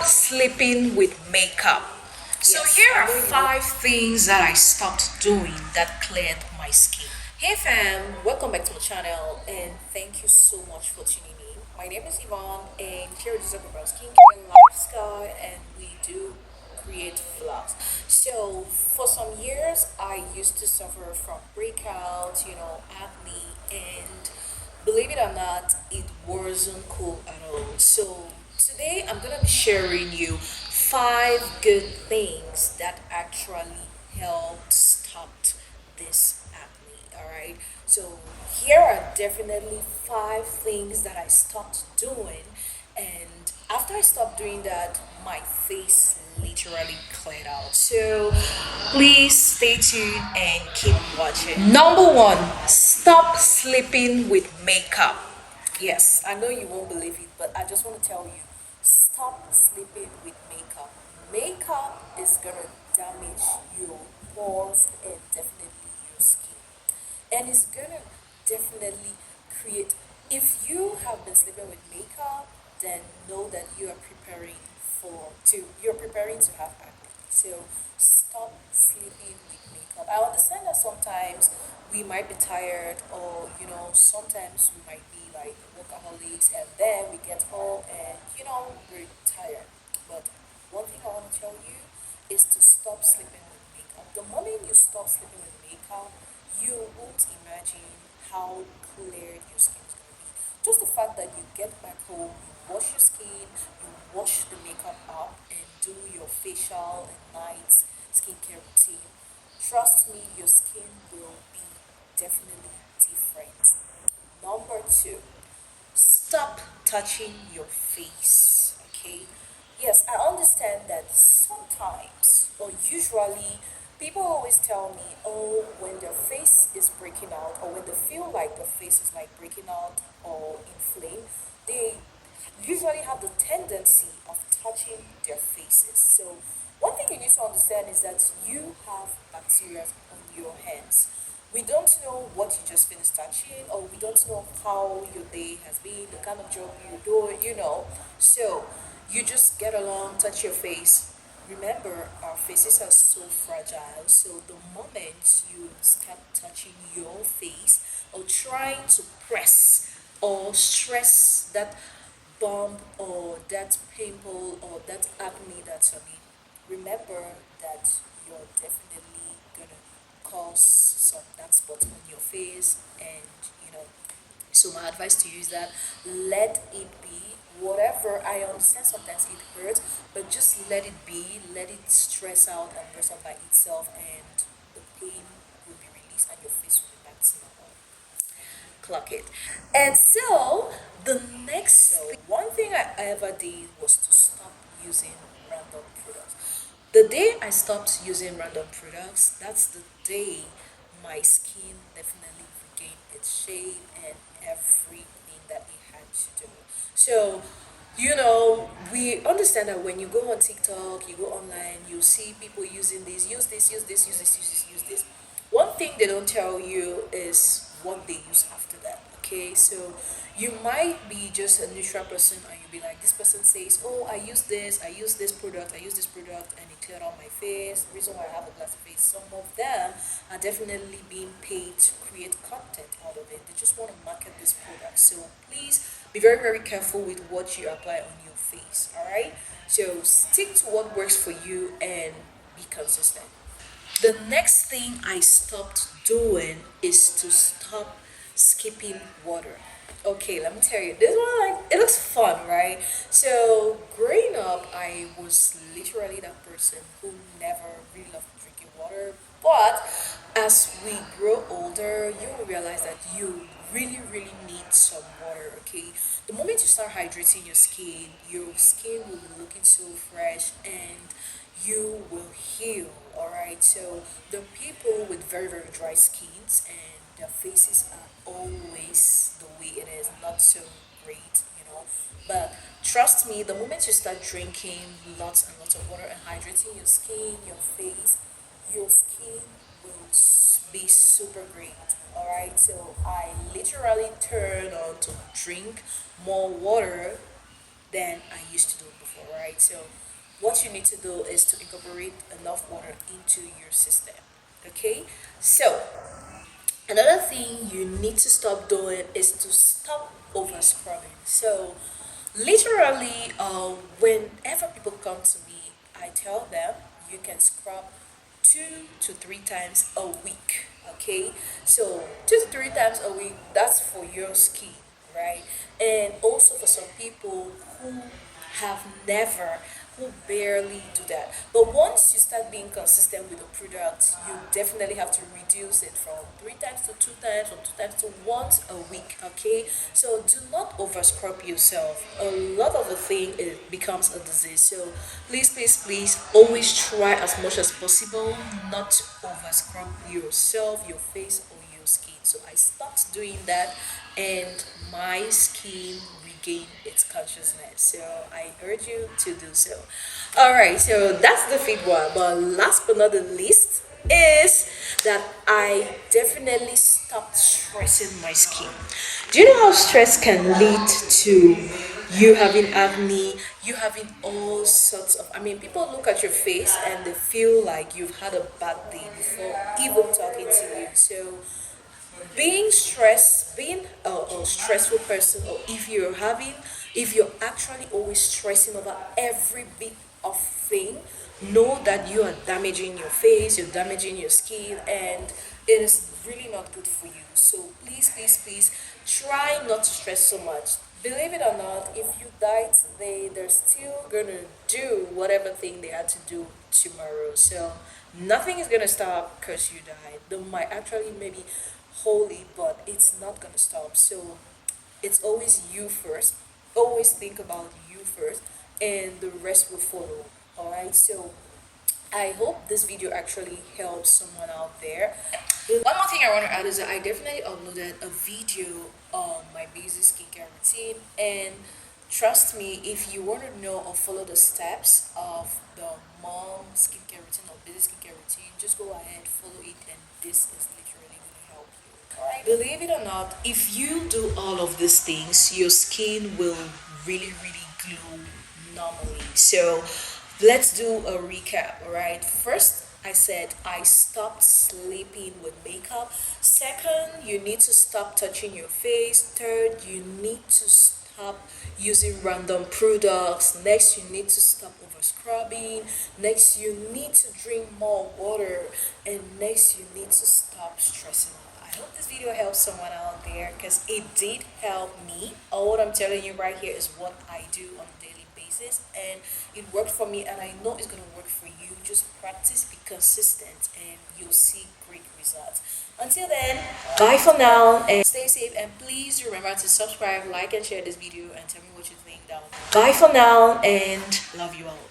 Stop sleeping with makeup. So Yes, here I are know you want. 5 things that I stopped doing that cleared my skin. Hey fam, welcome back to my channel and thank you so much for tuning in. My name is Yvonne and here we talk about skincare, lifestyle, and we do create vlogs. So for some years I used to suffer from breakouts, acne, and believe it or not, it wasn't cool at all. So today I'm gonna be sharing you 5 good things that actually helped stop this acne. All right. So here are definitely 5 things that I stopped doing, and after I stopped doing that, my face literally cleared out. So please stay tuned and keep watching. Number 1, stop sleeping with makeup. Yes, I know you won't believe it, but I just want to tell you, stop sleeping with makeup. Makeup is gonna damage your pores and definitely your skin. And it's gonna definitely create, if you have been sleeping with makeup, then know that you're preparing to have acne. So stop sleeping with makeup. I understand that sometimes we might be tired, or sometimes we might be like workaholics, and then we get home and we're tired. But one thing I want to tell you is to stop sleeping with makeup. The moment you stop sleeping with makeup, you won't imagine how clear your skin is going to be. Just the fact that you get back home, you wash your skin, you wash the makeup up, and do your facial and night skincare routine. Trust me, your skin will be definitely different. Number 2, stop touching your face. Okay, yes, I understand that sometimes, or usually, people always tell me, oh, when their face is breaking out, or when they feel like their face is like breaking out or inflamed, they usually have the tendency of touching their faces. So one thing you need to understand is that you have bacteria on your hands. We don't know what you just finished touching, or we don't know how your day has been, the kind of job you do. So you just get along, touch your face. Remember, our faces are so fragile. So the moment you start touching your face or trying to press or stress that bump or that pimple or that acne that's on it, remember that you're definitely gonna cause some dark spots on your face. And so my advice to you is that let it be. Whatever, I understand sometimes it hurts, but just let it be, let it stress out and burst out by itself, and the pain will be released and your face will be back to normal. Clock it. And so the next one thing I ever did was to stop using random products. The day I stopped using random products, that's the day my skin definitely regained its shape and everything that it had to do. So, we understand that when you go on TikTok, you go online, you see people using this, use this, use this, use this, use this, use this. One thing they don't tell you is what they use after that. Okay, so you might be just a neutral person and you'll be like, this person says, oh, I use this product, I use this product, and it cleared out my face. The reason why I have a glass face, some of them are definitely being paid to create content out of it. They just want to market this product. So please be very, very careful with what you apply on your face. All right, so stick to what works for you and be consistent. The next thing I stopped doing is to stop skipping water. Okay, let me tell you, this one, like, it looks fun, right? So growing up, I was literally that person who never really loved drinking water. But as we grow older, you will realize that you really, really need some water. Okay, the moment you start hydrating your skin will be looking so fresh, and you will heal. All right, so the people with very, very dry skins and their faces are always the way it is, not so great. But trust me, the moment you start drinking lots and lots of water and hydrating your skin, your face, your skin will be super great. All right, so I literally turn on to drink more water than I used to do before, right? So what you need to do is to incorporate enough water into your system. Okay, so another thing you need to stop doing is to stop over scrubbing. So literally, whenever people come to me, I tell them you can scrub 2 to 3 times a week. Okay, so 2 to 3 times a week, that's for your skin, right? And also for some people who have never, who barely do that. But once you start being consistent with the product, you definitely have to reduce it from 3 times to 2 times or 2 times to once a week. Okay, so do not over scrub yourself. A lot of the thing it becomes a disease. So please always try as much as possible not to over scrub yourself, your face, or your skin. So I stopped doing that, and my skin regained its consciousness. So I urge you to do so. All right, so that's the fifth one. But last but not the least is that I definitely stopped stressing my skin. Do you know how stress can lead to you having acne, you having all sorts of, I mean, people look at your face and they feel like you've had a bad day before even talking to you. So being a stressful person, or if you're actually always stressing over every bit of thing, know that you are damaging your face, you're damaging your skin, and it is really not good for you. So please try not to stress so much. Believe it or not, if you die today, they're still gonna do whatever thing they had to do tomorrow. So nothing is gonna stop because you died. They might actually maybe holy, but it's not gonna stop. So it's always you first. Always think about you first, and the rest will follow. All right. So I hope this video actually helps someone out there. One more thing I want to add is that I definitely uploaded a video on my basic skincare routine, and trust me, if you want to know or follow the steps of the mom skincare routine or basic skincare routine, just go ahead, follow it, and this is literally going to help you. Alright, believe it or not, if you do all of these things, your skin will really glow normally. So let's do a recap. All right, first I said I stopped sleeping with makeup. Second, you need to stop touching your face. Third, you need to stop using random products. Next, you need to stop over scrubbing. Next, you need to drink more water. And next, you need to stop stressing out. I hope this video helps someone out there, because it did help me. All what I'm telling you right here is what I do on a daily basis, and it worked for me, and I know it's going to work for you. Just practice, be consistent, and you'll see great results. Until then, bye for now, and stay safe, and please remember to subscribe, like, and share this video, and tell me what you think down below. Bye for now, and love you all.